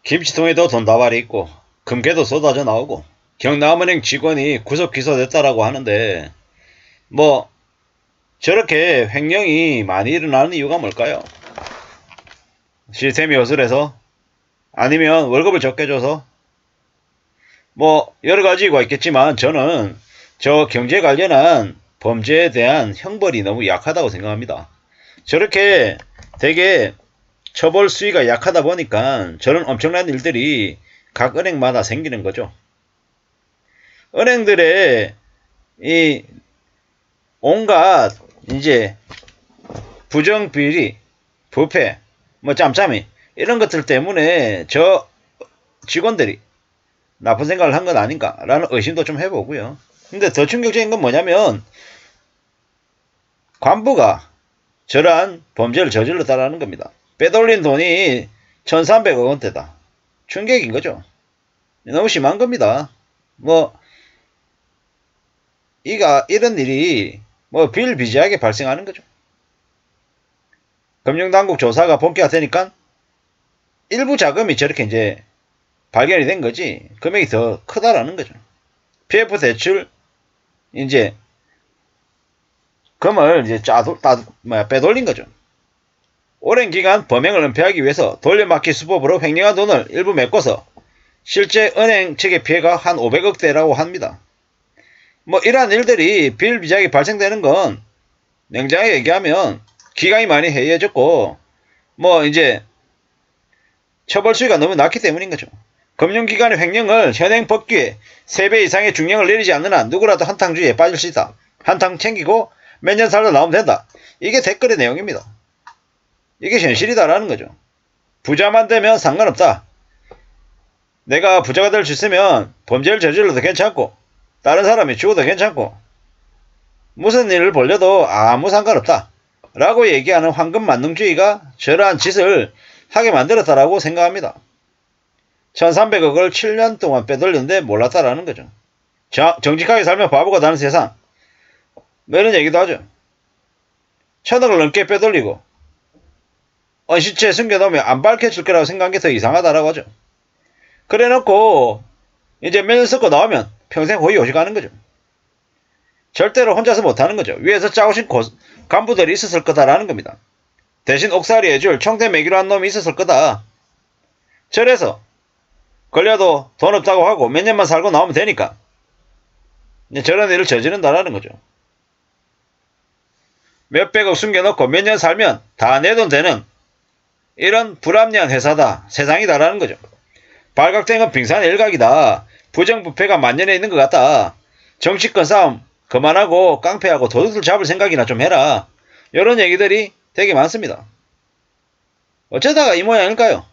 김치통에도 돈 다발이 있고 금괴도 쏟아져 나오고 경남은행 직원이 구속 기소됐다라고 하는데 뭐 저렇게 횡령이 많이 일어나는 이유가 뭘까요? 시스템이 허술해서? 아니면 월급을 적게 줘서? 뭐 여러 가지 이유가 있겠지만 저는 저 경제 관련한 범죄에 대한 형벌이 너무 약하다고 생각합니다. 저렇게 되게 처벌 수위가 약하다 보니까 저런 엄청난 일들이 각 은행마다 생기는 거죠. 은행들의 이 온갖 이제 부정비리, 부패, 뭐 짬짬이 이런 것들 때문에 저 직원들이 나쁜 생각을 한 건 아닌가라는 의심도 좀 해보고요. 근데 더 충격적인 건 뭐냐면 관부가 저러한 범죄를 저질렀다라는 겁니다. 빼돌린 돈이 1300억 원대다. 충격인 거죠. 너무 심한 겁니다. 뭐 이런 일이 뭐 비일비재하게 발생하는 거죠. 금융당국 조사가 본격화 되니까 일부 자금이 저렇게 이제 발견이 된 거지 금액이 더 크다라는 거죠. PF 대출 이제 금을 이제 빼돌린 거죠. 오랜 기간 범행을 은폐하기 위해서 돌려막기 수법으로 횡령한 돈을 일부 메꿔서 실제 은행 측의 피해가 한 500억대라고 합니다. 뭐 이러한 일들이 비일비재하게 발생되는 건 냉정하게 얘기하면 기강이 많이 해이해졌고 뭐 이제 처벌 수위가 너무 낮기 때문인 거죠. 금융기관의 횡령을 현행 법규에 3배 이상의 중형을 내리지 않는 한 누구라도 한탕주의에 빠질 수 있다. 한탕 챙기고 몇 년 살다 나오면 된다. 이게 댓글의 내용입니다. 이게 현실이다라는 거죠. 부자만 되면 상관없다. 내가 부자가 될 수 있으면 범죄를 저질러도 괜찮고 다른 사람이 죽어도 괜찮고 무슨 일을 벌려도 아무 상관없다. 라고 얘기하는 황금만능주의가 저러한 짓을 하게 만들었다라고 생각합니다. 1300억을 7년 동안 빼돌렸는데 몰랐다라는 거죠. 정직하게 살면 바보가 되는 세상. 뭐 이런 얘기도 하죠. 1000억을 넘게 빼돌리고 언시체 숨겨놓으면 안 밝혀질 거라고 생각한 게 더 이상하다라고 하죠. 그래 놓고 이제 몇 년 섞고 나오면 평생 호의호식하는 거죠. 절대로 혼자서 못하는 거죠. 위에서 짜오신 간부들이 있었을 거다라는 겁니다. 대신 옥살이 해줄 총대 매기로 한 놈이 있었을 거다. 저래서 걸려도 돈 없다고 하고 몇 년만 살고 나오면 되니까 저런 일을 저지른다라는 거죠. 몇백억 숨겨놓고 몇 년 살면 다 내 돈 되는 이런 불합리한 회사다, 세상이다라는 거죠. 발각된 건 빙산의 일각이다. 부정부패가 만연해 있는 것 같다. 정치권 싸움 그만하고 깡패하고 도둑들 잡을 생각이나 좀 해라. 이런 얘기들이 되게 많습니다. 어쩌다가 이 모양일까요?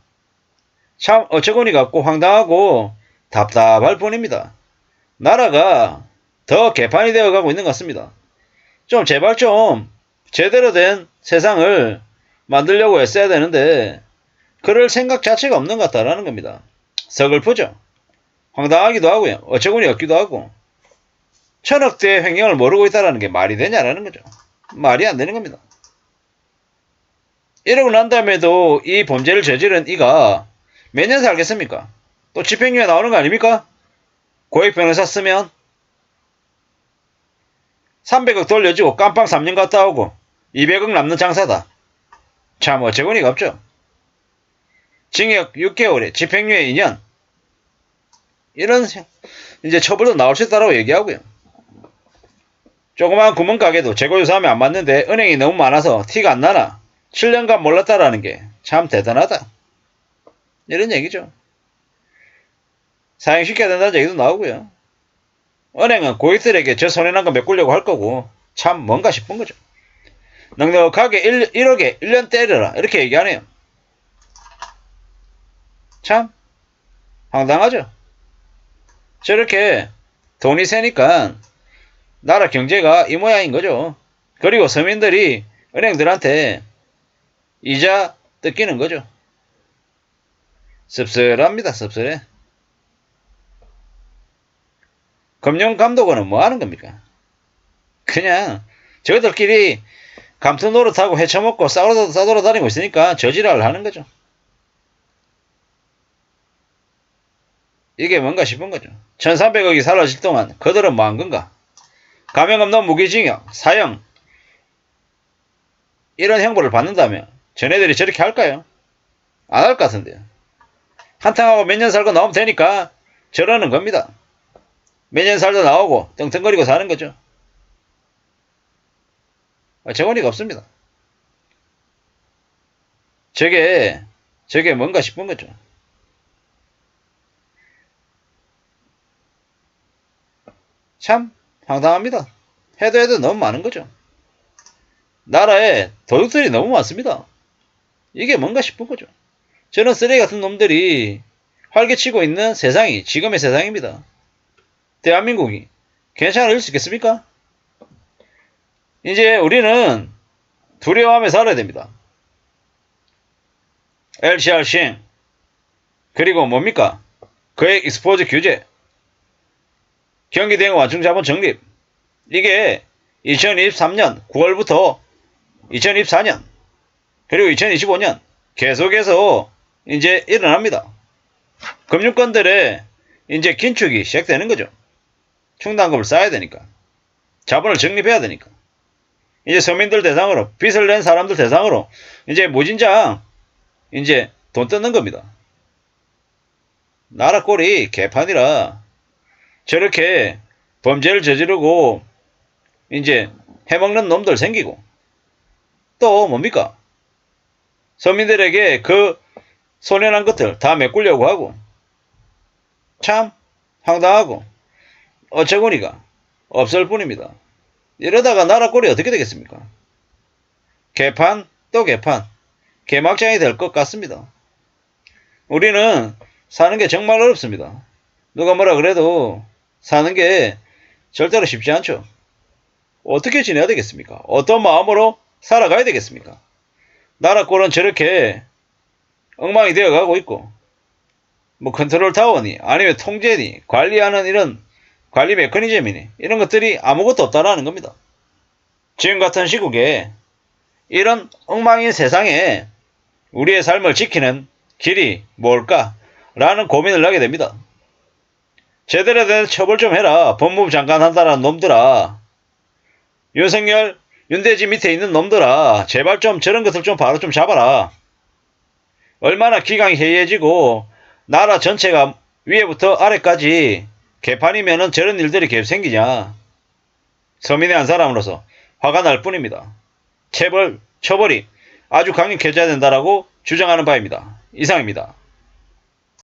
참 어처구니 같고 황당하고 답답할 뿐입니다. 나라가 더 개판이 되어가고 있는 것 같습니다. 좀 제발 좀 제대로 된 세상을 만들려고 애써야 되는데 그럴 생각 자체가 없는 것 같다라는 겁니다. 서글프죠. 황당하기도 하고요. 어처구니 없기도 하고 1000억대의 횡령을 모르고 있다는 게 말이 되냐라는 거죠. 말이 안 되는 겁니다. 이러고 난 다음에도 이 범죄를 저지른 이가 몇 년 살겠습니까? 또 집행유예 나오는 거 아닙니까? 고액 변호사 쓰면 300억 돌려주고 깜빵 3년 갔다 오고 200억 남는 장사다. 참 어처구니가 없죠. 징역 6개월에 집행유예 2년 이런 이제 처벌도 나올 수 있다고 얘기하고요. 조그마한 구멍가게도 재고조사하면 안 맞는데 은행이 너무 많아서 티가 안 나나 7년간 몰랐다라는 게 참 대단하다. 이런 얘기죠. 사형시켜야 된다는 얘기도 나오고요. 은행은 고객들에게 저 손해난 거 메꾸려고 할 거고 참 뭔가 싶은 거죠. 넉넉하게 1억에 1년 때려라 이렇게 얘기하네요. 참 황당하죠. 저렇게 돈이 세니까 나라 경제가 이 모양인 거죠. 그리고 서민들이 은행들한테 이자 뜯기는 거죠. 씁쓸합니다. 씁쓸해. 금융감독원은 뭐 하는 겁니까? 그냥 저희들끼리 감투 노릇하고 헤쳐먹고 싸돌아다니고 있으니까 저지랄을 하는 거죠. 이게 뭔가 싶은 거죠. 1300억이 사라질 동안 그들은 뭐 한 건가? 감형 없는 무기징역, 사형 이런 형벌을 받는다면 전애들이 저렇게 할까요? 안 할 것 같은데요. 한탕하고 몇 년 살고 나오면 되니까 저러는 겁니다. 몇 년 살다 나오고 떵떵거리고 사는 거죠. 정원이가 없습니다. 저게 뭔가 싶은 거죠. 참 황당합니다. 해도 너무 많은 거죠. 나라에 도둑들이 너무 많습니다. 이게 뭔가 싶은 거죠. 저런 쓰레기 같은 놈들이 활개치고 있는 세상이 지금의 세상입니다. 대한민국이 괜찮을 수 있겠습니까? 이제 우리는 두려워하며 살아야 됩니다. LCR 시행 그리고 뭡니까? 거액 익스포즈 규제 경기대응 완충자본 적립 이게 2023년 9월부터 2024년 그리고 2025년 계속해서 이제 일어납니다. 금융권들의 이제 긴축이 시작되는 거죠. 충당금을 쌓아야 되니까. 자본을 적립해야 되니까. 이제 서민들 대상으로 빚을 낸 사람들 대상으로 이제 무진장 이제 돈 뜯는 겁니다. 나라 꼴이 개판이라 저렇게 범죄를 저지르고 이제 해먹는 놈들 생기고 또 뭡니까? 서민들에게 그 소년한 것들 다 메꾸려고 하고 참 황당하고 어처구니가 없을 뿐입니다. 이러다가 나라 꼴이 어떻게 되겠습니까? 개판 또 개판 개막장이 될 것 같습니다. 우리는 사는 게 정말 어렵습니다. 누가 뭐라 그래도 사는 게 절대로 쉽지 않죠. 어떻게 지내야 되겠습니까? 어떤 마음으로 살아가야 되겠습니까? 나라 꼴은 저렇게 엉망이 되어가고 있고 뭐 컨트롤 타워니 아니면 통제니 관리하는 이런 관리 메커니즘이니 이런 것들이 아무것도 없다라는 겁니다. 지금 같은 시국에 이런 엉망인 세상에 우리의 삶을 지키는 길이 뭘까? 라는 고민을 하게 됩니다. 제대로 된 처벌 좀 해라. 법무부 장관 한다라는 놈들아. 윤석열, 윤대지 밑에 있는 놈들아. 제발 좀 저런 것들 좀 바로 좀 잡아라. 얼마나 기강이 해이해지고 나라 전체가 위에부터 아래까지 개판이면은 저런 일들이 계속 생기냐. 서민의 한 사람으로서 화가 날 뿐입니다. 처벌이 아주 강력해져야 된다라고 주장하는 바입니다. 이상입니다.